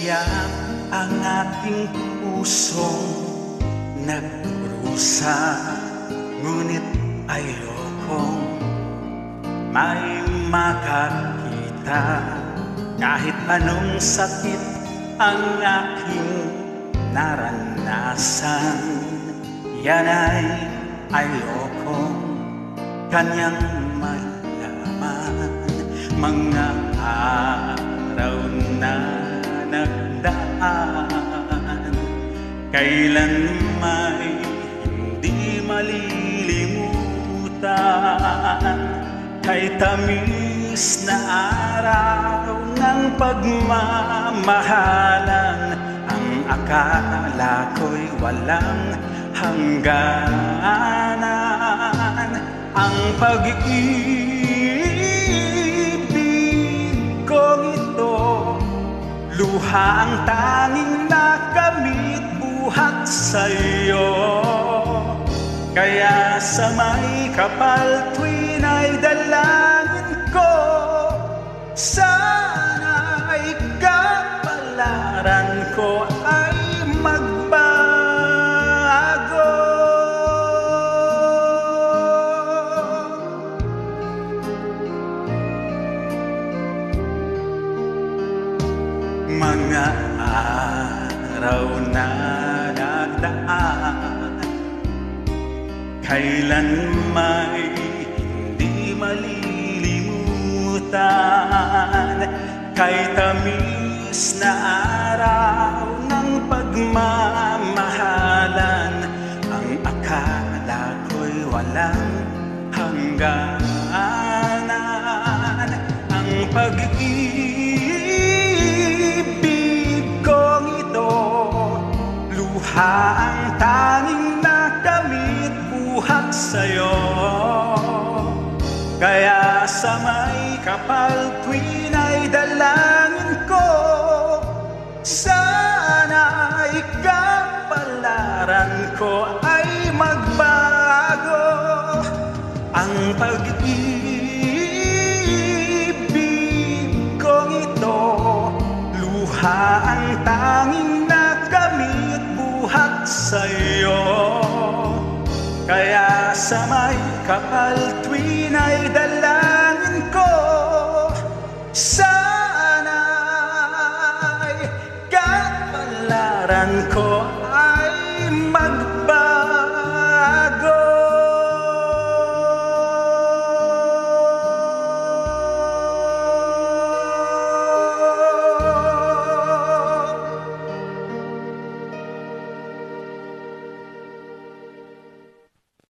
umiiyak ang ating pusong nagdurusa. Ngunit ayokong may makakita kahit anong sakit ang aking naranasan. Yan ay ayokong kanyang malaman. Mga araw na nagdaan, kailan may hindi malilimutan. Kay tamis na araw ng pagmamahalan, ang akala ko'y walang hangganan. Ang pag-ibig kong ito, luha ang tanging nakamit buhat sa'yo. Kaya sa may kapal tuwin ay dalangin ko, sana'y kapalaran ko ay magbago. Mga araw na nagdaan, kailan may hindi malilimutan. Kay tamis na araw ng pagmamahalan, ang akala ko'y walang hangganan. Ang pag-ibig kong ito, luha ang tanging nakamit buhat sa'yo. Kaya sa may kapal tuwin ay dalangin ko, sana'y kapalaran ko ay magbago. Ang pag-ibig kong ito, luha ang tanging nakamit buhat sa'yo. Kaya sa may kapal tuwin ay dalangin ko, sana'y kapalaran ko ay magbago.